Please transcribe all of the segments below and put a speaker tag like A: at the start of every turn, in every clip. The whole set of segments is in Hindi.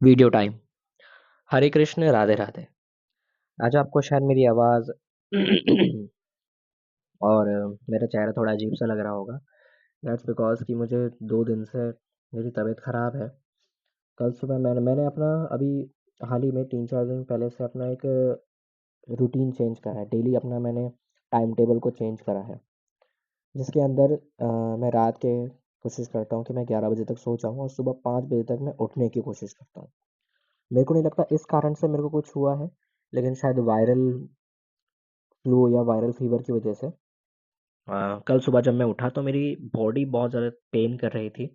A: Video time. हरे कृष्ण, राधे राधे। आज आपको शायद मेरी आवाज़ और मेरा चेहरा थोड़ा अजीब सा लग रहा होगा। दैट्स बिकॉज़ कि मुझे 2 दिन से मेरी तबीयत ख़राब है। कल सुबह मैंने मैंने अपना अभी हाल ही में 3-4 दिन पहले से अपना एक रूटीन चेंज करा है। डेली अपना मैंने टाइम टेबल को चेंज करा है, जिसके अंदर मैं रात के कोशिश करता हूँ कि मैं 11 बजे तक सो जाऊँ और सुबह 5 बजे तक मैं उठने की कोशिश करता हूँ। मेरे को नहीं लगता इस कारण से मेरे को कुछ हुआ है, लेकिन शायद वायरल फ्लू या वायरल फीवर की वजह से कल सुबह जब मैं उठा तो मेरी बॉडी बहुत ज़्यादा पेन कर रही थी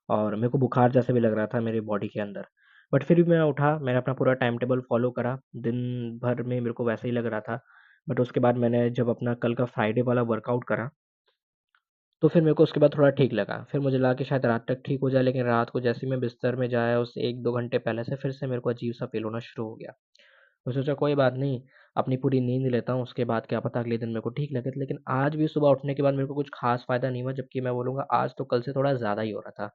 A: और मेरे को बुखार जैसा भी लग रहा था मेरी बॉडी के अंदर। बट फिर भी मैं उठा, मैंने अपना पूरा टाइम टेबल फॉलो करा। दिन भर में मेरे को वैसे ही लग रहा था, बट उसके बाद मैंने जब अपना कल का फ्राइडे वाला वर्कआउट करा तो फिर मेरे को उसके बाद थोड़ा ठीक लगा। फिर मुझे लगा कि शायद रात तक ठीक हो जाए, लेकिन रात को जैसे ही मैं बिस्तर में जाया उससे 1-2 घंटे पहले से फिर से मेरे को अजीब-सा फ़ील होना शुरू हो गया। मैं सोचा कोई बात नहीं, अपनी पूरी नींद लेता हूँ, उसके बाद क्या पता अगले दिन मेरे को ठीक लगे। लेकिन आज भी सुबह उठने के बाद मेरे को कुछ ख़ास फ़ायदा नहीं हुआ, जबकि मैं बोलूँगा आज तो कल से थोड़ा ज़्यादा ही हो रहा था।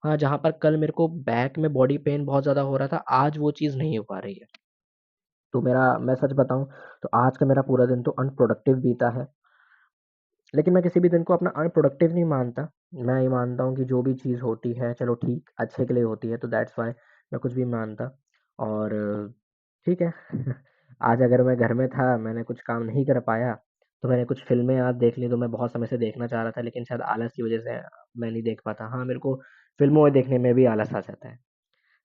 A: हाँ, जहाँ पर कल मेरे को बैक में बॉडी पेन बहुत ज़्यादा हो रहा था, आज वो चीज़ नहीं हो पा रही है। तो मैं सच बताऊँ तो आज का मेरा पूरा दिन तो अनप्रोडक्टिव बीता है। लेकिन मैं किसी भी दिन को अपना अनप्रोडक्टिव नहीं मानता। मैं ये मानता हूँ कि जो भी चीज़ होती है, चलो ठीक, अच्छे के लिए होती है, तो दैट्स व्हाई मैं कुछ भी मानता। और ठीक है। आज अगर मैं घर में था, मैंने कुछ काम नहीं कर पाया, तो मैंने कुछ फ़िल्में आज देख ली, तो मैं बहुत समय से देखना चाह रहा था, लेकिन शायद आलस की वज़ह से मैं नहीं देख पाता। हाँ, मेरे को फ़िल्मों में देखने में भी आलस आ जाता है।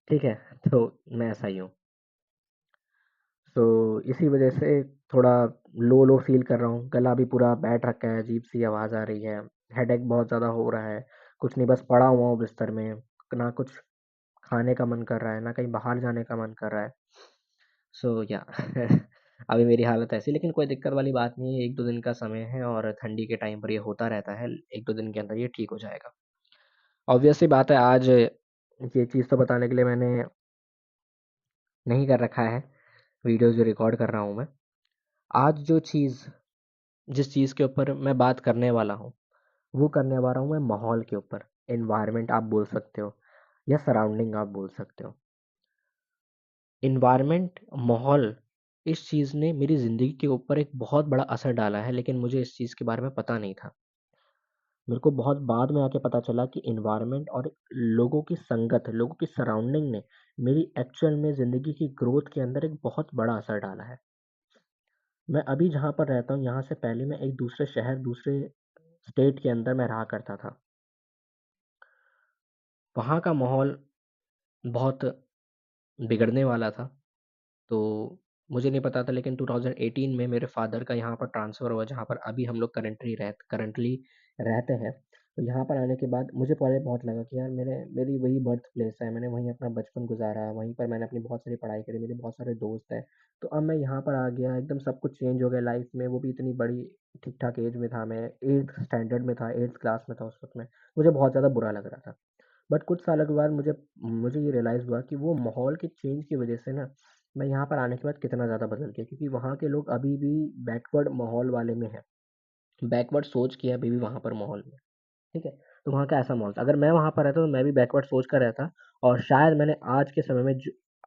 A: ठीक है? तो मैं ऐसा ही हूँ। तो इसी वजह से थोड़ा लो फ़ील कर रहा हूँ। गला भी पूरा बैठ रखा है, अजीब-सी आवाज़ आ रही है। हेडेक बहुत ज़्यादा हो रहा है। कुछ नहीं, बस पड़ा हुआ हूँ बिस्तर में। ना कुछ खाने का मन कर रहा है, ना कहीं बाहर जाने का मन कर रहा है। सो या अभी मेरी हालत ऐसी है, लेकिन कोई दिक्कत वाली बात नहीं है। 1-2 दिन का समय है और ठंडी के टाइम पर ये होता रहता है। 1-2 दिन के अंदर ये ठीक हो जाएगा। ऑब्वियस सी बात है, आज ये चीज़ तो बताने के लिए मैंने नहीं कर रखा है, वीडियो जो रिकॉर्ड कर रहा हूँ मैं। आज जिस चीज़ के ऊपर मैं बात करने वाला हूँ, वो करने वाला हूँ मैं माहौल के ऊपर। एनवायरनमेंट आप बोल सकते हो या सराउंडिंग आप बोल सकते हो। एनवायरनमेंट, माहौल, इस चीज़ ने मेरी ज़िंदगी के ऊपर एक बहुत बड़ा असर डाला है, लेकिन मुझे इस चीज़ के बारे में पता नहीं था। मेरे को बहुत बाद में आके पता चला कि एनवायरनमेंट और लोगों की संगत, लोगों की सराउंडिंग ने मेरी एक्चुअल में ज़िंदगी की ग्रोथ के अंदर एक बहुत बड़ा असर डाला है। मैं अभी जहाँ पर रहता हूँ, यहाँ से पहले मैं एक दूसरे शहर, दूसरे स्टेट के अंदर मैं रहा करता था। वहाँ का माहौल बहुत बिगड़ने वाला था। तो मुझे नहीं पता था, लेकिन 2018 में मेरे फ़ादर का यहाँ पर ट्रांसफ़र हुआ, जहाँ पर अभी हम लोग करंटली रहते हैं। तो यहाँ पर आने के बाद मुझे पहले बहुत लगा कि यार मेरी वही बर्थ प्लेस है, मैंने वहीं अपना बचपन गुज़ारा, वहीं पर मैंने अपनी बहुत सारी पढ़ाई करी, मेरे बहुत सारे दोस्त हैं। तो अब मैं यहाँ पर आ गया, एकदम सब कुछ चेंज हो गया लाइफ़ में, वो भी इतनी बड़ी ठीक-ठाक ऐज में था मैं, 8th स्टैंडर्ड में था, 8th क्लास में था उस वक़्त मैं। मुझे बहुत ज़्यादा बुरा लग रहा था। बट कुछ सालों के बाद मुझे मुझे ये रियलाइज़ हुआ कि वो माहौल के चेंज की वज़ह से ना, मैं यहाँ पर आने के बाद कितना ज़्यादा बदल गया, क्योंकि वहाँ के लोग अभी भी बैकवर्ड माहौल वाले में हैं। बैकवर्ड सोच के अभी भी वहाँ पर माहौल में, ठीक है? तो वहाँ का ऐसा माहौल था। अगर मैं वहाँ पर रहता तो मैं भी बैकवर्ड सोच का रहता, और शायद मैंने आज के समय में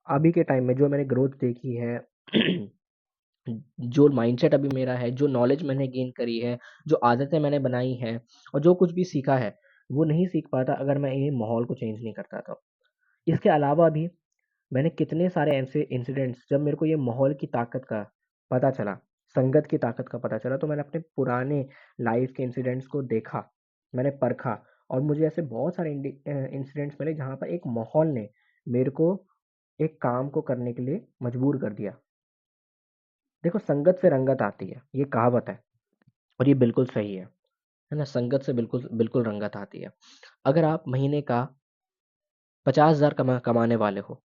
A: अभी के टाइम में जो मैंने ग्रोथ देखी है, जो माइंडसेट अभी मेरा है, जो नॉलेज मैंने गेन करी है, जो आदतें मैंने बनाई हैं और जो कुछ भी सीखा है, वो नहीं सीख पाता अगर मैं ये माहौल को चेंज नहीं करता तो। इसके अलावा भी मैंने कितने सारे ऐसे इंसिडेंट्स, जब मेरे को ये माहौल की ताकत का पता चला, संगत की ताकत का पता चला, तो मैंने अपने पुराने लाइफ के इंसिडेंट्स को देखा, मैंने परखा, और मुझे ऐसे बहुत सारे इंसिडेंट्स मिले जहाँ पर एक माहौल ने मेरे को एक काम को करने के लिए मजबूर कर दिया। देखो, संगत से रंगत आती है, ये कहावत है, और ये बिल्कुल सही है ना? संगत से बिल्कुल बिल्कुल रंगत आती है। अगर आप महीने का 50,000 कमाने वाले हो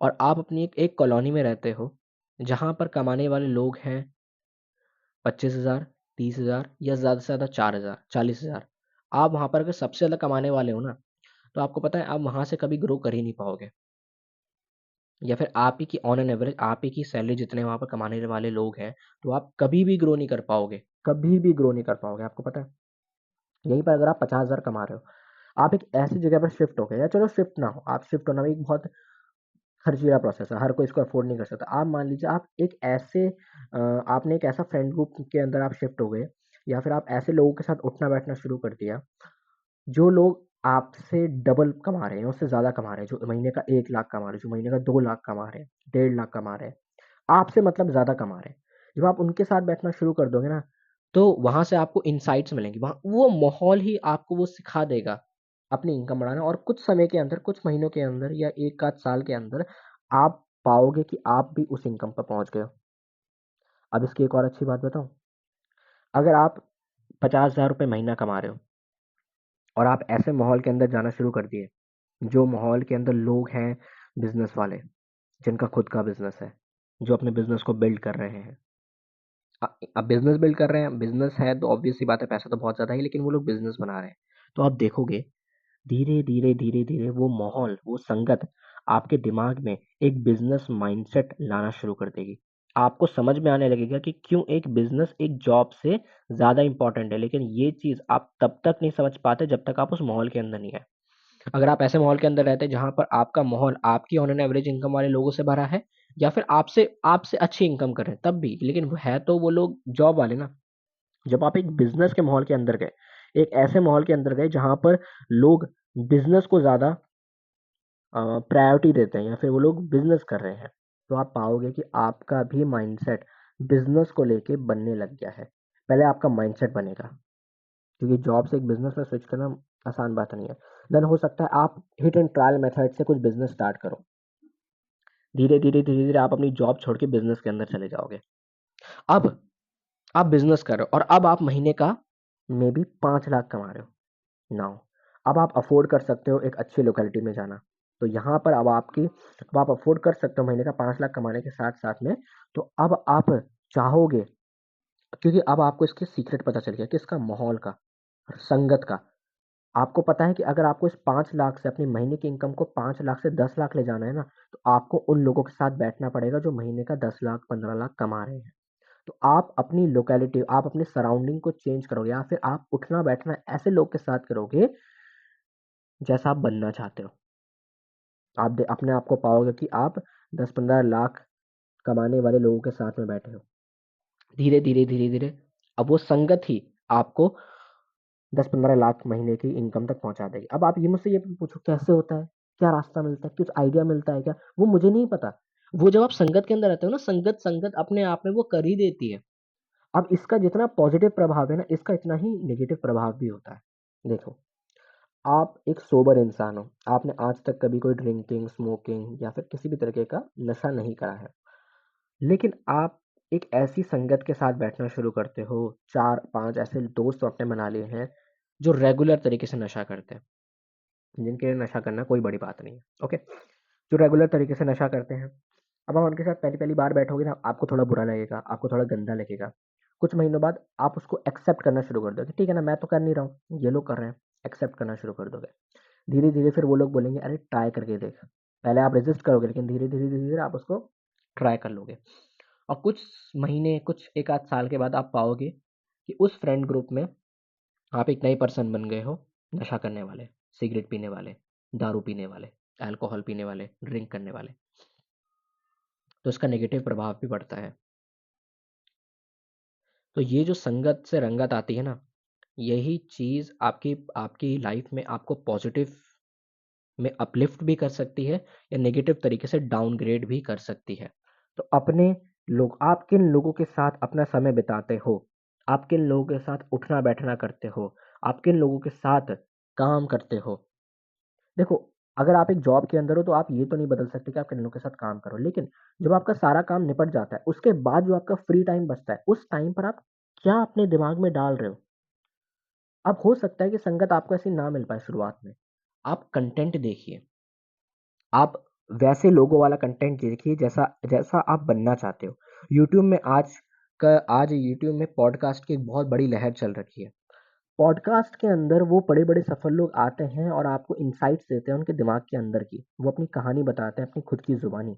A: और आप अपनी एक कॉलोनी में रहते हो, जहाँ पर कमाने वाले लोग हैं 25,000, 30,000 या ज़्यादा से ज़्यादा 4,000, 40,000। आप वहाँ पर अगर सबसे ज़्यादा कमाने वाले हो ना, तो आपको पता है आप वहाँ से कभी ग्रो कर ही नहीं पाओगे। या फिर आप ही की ऑन एन एवरेज आप ही की सैलरी जितने वहाँ पर कमाने वाले लोग हैं, तो आप कभी भी ग्रो नहीं कर पाओगे, कभी भी ग्रो नहीं कर पाओगे, आपको पता है? यहीं पर अगर आप 50,000 कमा रहे हो, आप एक ऐसी जगह पर शिफ्ट हो गए, या चलो शिफ्ट ना हो, आप शिफ्ट होना भी एक बहुत खर्चीला प्रोसेस है, हर कोई इसको अफ़ोर्ड नहीं कर सकता। आप मान लीजिए आप एक ऐसे आपने एक ऐसा फ्रेंड ग्रुप के अंदर आप शिफ्ट हो गए या फिर आप ऐसे लोगों के साथ उठना-बैठना शुरू कर दिया, जो लोग आपसे डबल कमा रहे हैं, उससे ज़्यादा कमा रहे हैं, जो महीने का 1 लाख कमा रहे हैं, जो महीने का 2 लाख कमा रहे हैं, 1.5 लाख कमा रहे हैं, आपसे मतलब ज़्यादा कमा रहे हैं। जब आप उनके साथ बैठना शुरू कर दोगे ना, तो वहाँ से आपको इनसाइट्स मिलेंगी। वहाँ वो माहौल ही आपको वो सिखा देगा अपनी इनकम बढ़ाना और कुछ समय के अंदर, कुछ महीनों के अंदर या 1 आध साल के अंदर आप पाओगे कि आप भी उस इनकम पर पहुँच गए हो। अब इसकी एक और अच्छी बात बताऊँ? अगर आप 50,000 रुपए महीना कमा रहे हो और आप ऐसे माहौल के अंदर जाना शुरू कर दिए, जो माहौल के अंदर लोग हैं बिज़नेस वाले, जिनका खुद का बिज़नेस है, जो अपने बिज़नेस को बिल्ड कर रहे हैं। अब बिज़नेस बिल्ड कर रहे हैं, बिज़नेस है तो ऑब्वियस सी बात है पैसा तो बहुत ज़्यादा ही लेकिन वो लोग बिज़नेस बना रहे हैं। तो आप देखोगे धीरे-धीरे, धीरे-धीरे वो माहौल, वो संगत आपके दिमाग में एक बिज़नेस माइंडसेट लाना शुरू कर देगी। आपको समझ में आने लगेगा कि क्यों एक बिज़नेस एक जॉब से ज़्यादा इम्पोर्टेंट है, लेकिन ये चीज़ आप तब तक नहीं समझ पाते जब तक आप उस माहौल के अंदर नहीं आए। अगर आप ऐसे माहौल के अंदर रहते हैं जहाँ पर आपका माहौल आपकी ऑन एन एवरेज इनकम वाले लोगों से भरा है या फिर आपसे आपसे अच्छी इनकम कर रहे हैं तब भी, लेकिन वो है तो वो लोग जॉब वाले ना। जब आप एक बिज़नेस के माहौल के अंदर गए, एक ऐसे माहौल के अंदर गए जहाँ पर लोग बिज़नेस को ज़्यादा प्रायोरिटी देते हैं या फिर वो लोग बिज़नेस कर रहे हैं, तो आप पाओगे कि आपका भी माइंडसेट बिज़नेस को लेके बनने लग गया है। पहले आपका माइंडसेट बनेगा, क्योंकि जॉब से एक बिज़नेस में स्विच करना आसान बात नहीं है। देन हो सकता है आप हिट एंड ट्रायल मेथड से कुछ बिज़नेस स्टार्ट करो। धीरे-धीरे, धीरे-धीरे आप अपनी जॉब छोड़ के बिज़नेस के अंदर चले जाओगे। अब आप बिज़नेस कर रहे हो और अब आप महीने का मेबी 5 लाख कमा रहे हो। नाउ अब आप अफ़ोर्ड कर सकते हो एक अच्छी लोकेलिटी में जाना। तो यहाँ पर अब आप अफ़ोर्ड कर सकते हो महीने का 5 लाख कमाने के साथ-साथ में, तो अब आप चाहोगे क्योंकि अब आपको इसकी सीक्रेट पता चल गया, किसका? माहौल का, संगत का। आपको पता है कि अगर आपको इस 5 लाख से अपनी महीने की इनकम को 5 लाख से 10 लाख ले जाना है ना, तो आपको उन लोगों के साथ बैठना पड़ेगा जो महीने का 10 लाख, 15 लाख कमा रहे हैं। तो आप अपनी लोकेलिटी, आप अपने सराउंडिंग को चेंज करोगे या फिर आप उठना-बैठना ऐसे लोग के साथ करोगे, जैसा आप बनना चाहते हो। आप अपने आप को पाओगे कि आप 10-15 लाख कमाने वाले लोगों के साथ में बैठे हो। धीरे-धीरे, धीरे-धीरे अब वो संगत ही आपको 10-15 लाख महीने की इनकम तक पहुँचा देगी। अब आप ये मुझसे ये पूछो कैसे होता है? क्या रास्ता मिलता है? कुछ आइडिया मिलता है क्या? वो मुझे नहीं पता। वो जब आप संगत के अंदर रहते हो ना, संगत संगत अपने आप में वो कर ही देती है। अब इसका जितना पॉज़िटिव प्रभाव है ना, इसका इतना ही नेगेटिव प्रभाव भी होता है। देखो, आप एक सोबर इंसान हो। आपने आज तक कभी कोई ड्रिंकिंग, स्मोकिंग या फिर किसी भी तरीके का नशा नहीं करा है। लेकिन आप एक ऐसी संगत के साथ बैठना शुरू करते हो, 4-5 ऐसे दोस्त आपने बना लिए हैं, जो रेगुलर तरीके से नशा करते हैं, जिनके लिए नशा करना कोई बड़ी बात नहीं है, ओके? जो रेगुलर तरीके से नशा करते हैं, अब आप उनके साथ पहली-पहली बार बैठोगे ना, आपको थोड़ा बुरा लगेगा, आपको थोड़ा गंदा लगेगा। कुछ महीनों बाद आप उसको एक्सेप्ट करना शुरू कर दोगे, ठीक है ना, मैं तो कर नहीं रहा हूँ, ये लोग कर रहे हैं, एक्सेप्ट करना शुरू कर दोगे। धीरे-धीरे फिर वो लोग बोलेंगे, "अरे ट्राई करके देख।" पहले आप रेज़िस्ट करोगे, लेकिन धीरे-धीरे, धीरे-धीरे आप उसको ट्राई कर लोगे। और कुछ महीने, कुछ 1 आध साल के बाद आप पाओगे कि उस फ्रेंड ग्रुप में आप एक नए पर्सन बन गए हो, नशा करने वाले, सिगरेट पीने वाले, दारू पीने वाले, अल्कोहल पीने वाले, ड्रिंक करने वाले। तो इसका नेगेटिव प्रभाव भी पड़ता है। तो ये जो संगत से रंगत आती है ना, यही चीज़ आपकी आपकी लाइफ़ में आपको पॉज़िटिव में अपलिफ्ट भी कर सकती है या नेगेटिव तरीके से डाउनग्रेड भी कर सकती है। तो अपने लोग आप किन लोगों के साथ अपना समय बिताते हो? आप किन लोगों के साथ उठना-बैठना करते हो? आप किन लोगों के साथ काम करते हो? देखो, अगर आप एक जॉब के अंदर हो तो आप ये तो नहीं बदल सकते कि आप किन लोगों के साथ काम करो। लेकिन जब आपका सारा काम निपट जाता है, उसके बाद जो आपका फ्री टाइम बचता है, उस टाइम पर आप क्या अपने दिमाग में डाल रहे हो? अब हो सकता है कि संगत आपको ऐसी ना मिल पाए शुरुआत में। आप कंटेंट देखिए। आप वैसे लोगों वाला कंटेंट देखिए जैसा जैसा आप बनना चाहते हो। यूट्यूब में आज यूट्यूब में पॉडकास्ट की एक बहुत बड़ी लहर चल रखी है। पॉडकास्ट के अंदर वो बड़े-बड़े सफल लोग आते हैं और आपको इनसाइट्स देते हैं उनके दिमाग के अंदर की। वो अपनी कहानी बताते हैं अपनी खुद की ज़ुबानी।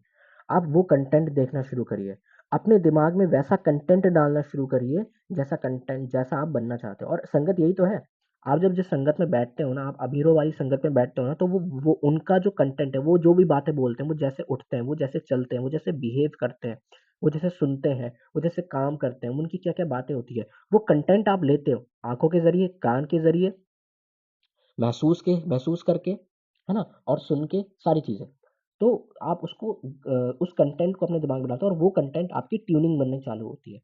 A: आप वो कंटेंट देखना शुरू करिए। अपने दिमाग में वैसा कंटेंट डालना शुरू करिए जैसा आप बनना चाहते हो और संगत यही तो है। आप जब जिस संगत में बैठते हो ना, आप अमीरों वाली संगत में बैठते हो ना, तो वो उनका जो कंटेंट है, वो जो भी बातें बोलते हैं, वो जैसे उठते हैं, वो जैसे चलते हैं, वो जैसे बिहेव करते हैं, वो जैसे सुनते हैं, वो जैसे काम करते हैं, उनकी क्या क्या बातें होती है, वो कंटेंट आप लेते हो आंखों के जरिए, कान के जरिए, महसूस करके, है ना, और सुन के सारी चीजें। तो आप उसको उस कंटेंट को अपने दिमाग में डालते हो और वो कंटेंट आपकी ट्यूनिंग बनने चालू होती है।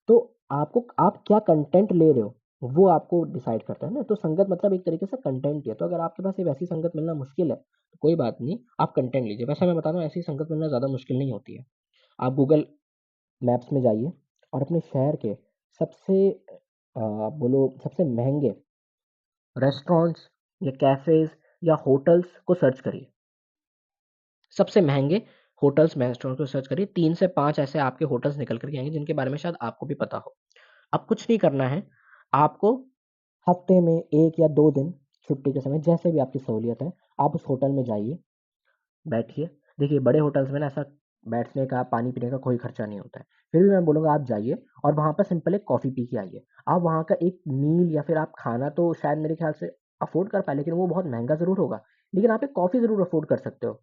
A: तो आपको आप क्या कंटेंट ले रहे हो, वो आपको डिसाइड करता है ना। तो संगत मतलब एक तरीके से कंटेंट ही है। तो अगर आपके पास एक वैसी संगत मिलना मुश्किल है, तो कोई बात नहीं, आप कंटेंट लीजिए। वैसे मैं बता रहा हूँ, ऐसी संगत मिलना ज़्यादा मुश्किल नहीं होती है। आप गूगल मैप्स में जाइए और अपने शहर के सबसे आप बोलो सबसे महंगे रेस्टोरेंट्स या कैफ़ेज़ या होटल्स को सर्च करिए। सबसे महँगे होटल्स में रेस्टोरेंट को सर्च करिए, 3 से 5 ऐसे आपके होटल्स निकल कर के आएँगे जिनके बारे में शायद आपको भी पता हो। अब कुछ नहीं करना है, आपको हफ़्ते में 1 या 2 दिन छुट्टी के समय जैसे भी आपकी सहूलियत है, आप उस होटल में जाइए, बैठिए। देखिए बड़े होटल्स में ना ऐसा बैठने का, पानी पीने का कोई खर्चा नहीं होता है। फिर भी मैं बोलूँगा आप जाइए और वहाँ पर सिंपल एक कॉफ़ी पी के आइए। आप वहाँ का एक मील या फिर आप खाना तो शायद मेरे ख़्याल से अफ़ोर्ड कर पाएँ, लेकिन वो बहुत महँगा ज़रूर होगा। लेकिन आप एक कॉफ़ी ज़रूर अफ़ोर्ड कर सकते हो।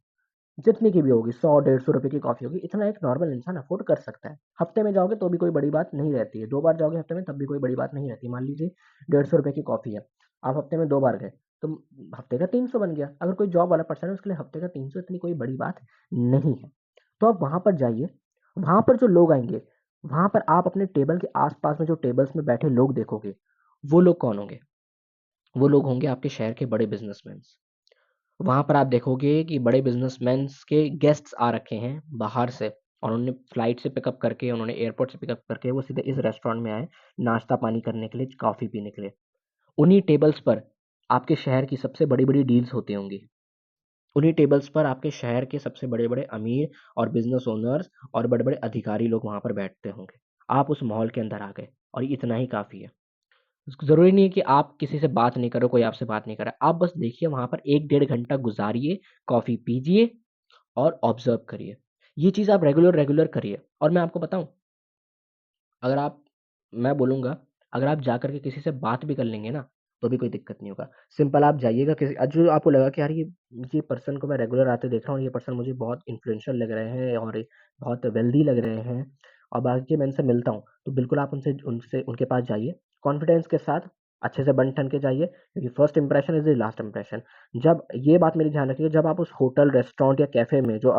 A: जितनी की भी होगी, 100-150 रुपए की कॉफ़ी होगी, इतना एक नॉर्मल इंसान अफ़ोर्ड कर सकता है। हफ़्ते में जाओगे तो भी कोई बड़ी बात नहीं रहती है, 2 बार जाओगे हफ़्ते में तब भी कोई बड़ी बात नहीं रहती। मान लीजिए 150 रुपए की कॉफ़ी है, आप हफ़्ते में 2 बार गए, तो हफ़्ते का 300 बन गया। अगर कोई जॉब वाला पर्सन है उसके लिए हफ़्ते का 300 इतनी कोई बड़ी बात नहीं है। तो आप वहाँ पर जाइए, वहाँ पर जो लोग आएँगे, वहाँ पर आप अपने टेबल के आस-पास में जो टेबल्स में बैठे लोग देखोगे, वो लोग कौन होंगे? वो लोग होंगे आपके शहर के बड़े बिज़नेसमैन। वहाँ पर आप देखोगे कि बड़े बिज़नेसमैन्स के गेस्ट्स आ रखे हैं बाहर से और उन्होंने फ्लाइट से पिकअप करके, उन्होंने एयरपोर्ट से पिकअप करके वो सीधे इस रेस्टोरेंट में आए, नाश्ता पानी करने के लिए, कॉफ़ी पीने के लिए। उन्हीं टेबल्स पर आपके शहर की सबसे बड़ी-बड़ी डील्स होती होंगी। उन्हीं टेबल्स पर आपके शहर के सबसे बड़े-बड़े अमीर और बिज़नेस ओनर्स और बड़े-बड़े अधिकारी लोग वहाँ पर बैठते होंगे। आप उस माहौल के अंदर आ गए और इतना ही काफ़ी है। ज़रूरी नहीं है कि आप किसी से बात नहीं करो, कोई आपसे बात नहीं कर रहा है। आप बस देखिए वहाँ पर 1 डेढ़ घंटा गुज़ारिए, कॉफ़ी पीजिए और ऑब्ज़र्व करिए। ये चीज़ आप रेगुलर करिए और मैं आपको बताऊँ, अगर आप मैं बोलूँगा, अगर आप जाकर के किसी से बात भी कर लेंगे ना, तो भी कोई दिक्कत नहीं होगा। सिंपल आप जाइएगा किसी जो आपको लगा कि यार ये पर्सन को मैं रेगुलर आते देख रहा हूँ, ये पर्सन मुझे बहुत इन्फ्लुएंशियल लग रहे हैं और ये बहुत वेल्दी लग रहे हैं और बाकी मैं इनसे मिलता हूँ, तो बिल्कुल आप उनसे उनसे उनके पास जाइए, कॉन्फिडेंस के साथ, अच्छे से बन-ठन के जाइए क्योंकि first impression is the last impression. जब ये बात मेरी ध्यान रखिएगा, जब आप उस होटल, रेस्टोरेंट या कैफ़े में जो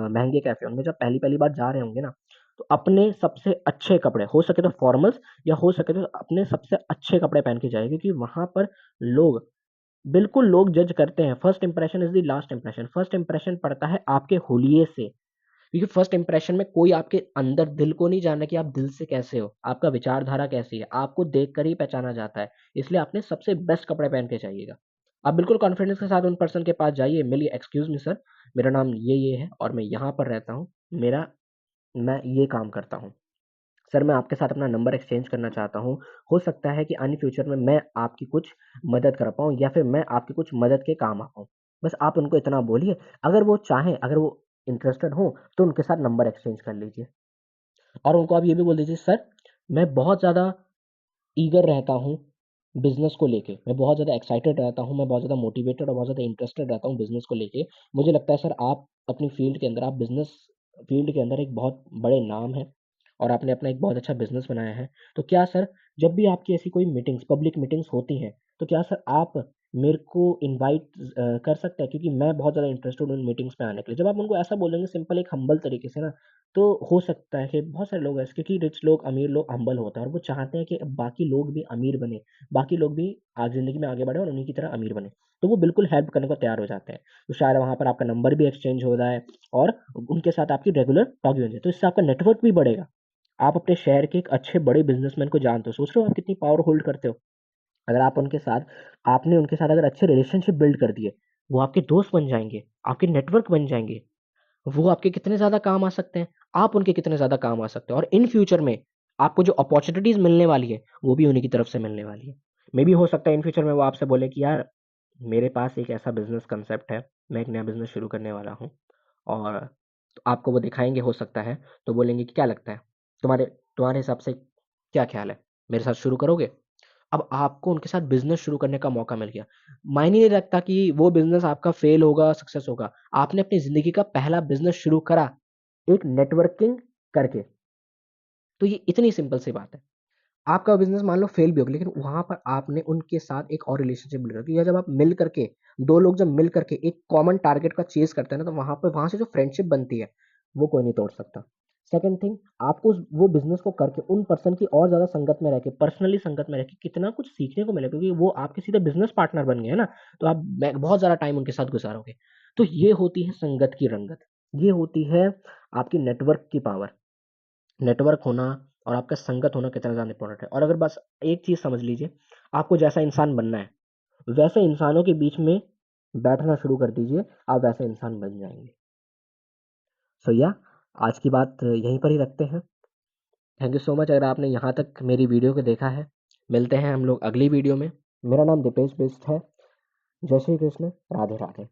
A: महँगे कैफ़े उनमें जब पहली-पहली बार जा रहे होंगे ना, तो अपने सबसे अच्छे कपड़े, हो सके तो फॉर्मल्स या हो सके तो अपने सबसे अच्छे कपड़े पहन के जाइए क्योंकि वहाँ पर लोग बिल्कुल लोग जज करते हैं। First impression is the last impression. First impression पड़ता है आपके हुलिये से, क्योंकि फर्स्ट इंप्रेशन में कोई आपके अंदर दिल को नहीं जान रहा कि आप दिल से कैसे हो, आपका विचारधारा कैसी है, आपको देखकर ही पहचाना जाता है। इसलिए अपने सबसे बेस्ट कपड़े पहन के जाइएगा। आप बिल्कुल कॉन्फिडेंस के साथ उन पर्सन के पास जाइए, मिलिए, एक्सक्यूज़ मी सर, मेरा नाम ये है और मैं यहाँ पर रहता हूँ। मैं ये काम करता हूँ। सर मैं आपके साथ अपना नंबर एक्सचेंज करना चाहता हूँ। हो सकता है कि अन्य फ्यूचर में मैं आपकी कुछ मदद कर पाऊँ या फिर मैं आपकी कुछ मदद के काम आ पाऊँ। बस आप उनको इतना बोलिए, अगर वो चाहें, अगर वो इंटरेस्टेड हों, तो उनके साथ नंबर एक्सचेंज कर लीजिए। और उनको आप ये भी बोल दीजिए, सर मैं बहुत ज़्यादा ईगर रहता हूँ बिज़नेस को लेके। मैं बहुत ज़्यादा एक्साइटेड रहता हूँ, मैं बहुत ज़्यादा मोटिवेटेड और बहुत ज़्यादा इंटरेस्टेड रहता हूँ बिज़नेस को लेके। मुझे लगता है सर आप अपनी फ़ील्ड के अंदर, आप बिज़नेस फ़ील्ड के अंदर एक बहुत बड़े नाम हैं और आपने अपना एक बहुत अच्छा बिज़नेस बनाया है। तो क्या सर जब भी आपकी ऐसी कोई मीटिंग्स, पब्लिक मीटिंग्स होती हैं, तो क्या सर आप मेरे को इनवाइट कर सकते हैं? क्योंकि मैं बहुत ज़्यादा इंटरेस्टेड हूँ इन मीटिंग्स में आने के लिए। जब आप उनको ऐसा बोलेंगे सिंपल एक हम्बल तरीके से ना, तो हो सकता है कि बहुत सारे लोग ऐसे, क्योंकि रिच लोग, अमीर लोग हम्बल होते हैं और वो चाहते हैं कि बाकी लोग भी अमीर बने, बाकी लोग भी ज़िंदगी में आगे बढ़े और उन्हीं की तरह अमीर बने। तो वो बिल्कुल हेल्प करने को तैयार हो जाते हैं। तो शायद वहाँ पर आपका नंबर भी एक्सचेंज हो रहा है और उनके साथ आपकी रेगुलर टॉक भी हो जाए। तो इससे आपका नेटवर्क भी बढ़ेगा। आप अपने शहर के एक अच्छे बड़े बिज़नेसमैन को जानते हो। सोच रहे हो आप कितनी पावर होल्ड करते हो? अगर आप उनके साथ आपने उनके साथ अगर अच्छे रिलेशनशिप बिल्ड कर दिए, वो आपके दोस्त बन जाएँगे, आपके नेटवर्क बन जाएँगे। वो आपके कितने ज़्यादा काम आ सकते हैं, आप उनके कितने ज़्यादा काम आ सकते हैं और इन फ्यूचर में आपको जो अपॉर्च्युनिटीज़ मिलने वाली है, वो भी उन्हीं की तरफ से मिलने वाली है। मेबी हो सकता है इन फ्यूचर में वो आपसे बोले कि यार, मेरे पास एक ऐसा बिज़नेस कांसेप्ट है, मैं एक नया बिज़नेस शुरू करने वाला हूँ और तो आपको वो दिखाएँगे हो सकता है, तो बोलेंगे कि क्या लगता है? तुम्हारे तुम्हारे हिसाब से क्या ख़्याल है? मेरे साथ शुरू करोगे? अब आपको उनके साथ बिज़नेस शुरू करने का मौका मिल गया। मायने नहीं रखता कि वो बिज़नेस आपका फ़ेल होगा, सक्सेस होगा। आपने अपनी ज़िंदगी का पहला बिज़नेस शुरू करा, एक नेटवर्किंग करके। तो ये इतनी सिंपल सी बात है। आपका बिज़नेस मान लो फ़ेल भी हो गया, लेकिन वहाँ पर आपने उनके साथ एक और रिलेशनशिप बिल्ड कर दिया। जब आप मिल करके 2 लोग जब मिल करके एक कॉमन टारगेट का चेज़ करते हैं ना, तो वहाँ से जो फ्रेंडशिप बनती है, वो कोई नहीं तोड़ सकता। सेकंड थिंग, आपको उस वो बिज़नेस को करके उन पर्सन की और ज़्यादा संगत में रह के, पर्सनली संगत में रह के कितना कुछ सीखने को मिलेगा, क्योंकि वो आपके सीधे बिज़नेस पार्टनर बन गए हैं ना, तो आप बहुत ज़्यादा टाइम उनके साथ गुज़ारोगे। तो ये होती है संगत की रंगत। ये होती है आपकी नेटवर्क की पावर। नेटवर्क होना और आपका संगत होना कितना ज़्यादा इम्पोर्टेंट है। और अगर बस एक चीज़ समझ लीजिए, आपको जैसा इंसान बनना है, वैसे इंसानों के बीच में बैठना शुरू कर दीजिए, आप वैसे इंसान बन जाएँगे। सो या आज की बात यहीं पर ही रखते हैं। थैंक यू सो मच अगर आपने यहाँ तक मेरी वीडियो को देखा है। मिलते हैं हम लोग अगली वीडियो में। मेरा नाम दीपेश बिष्ट है। जय श्री कृष्ण, राधे राधे।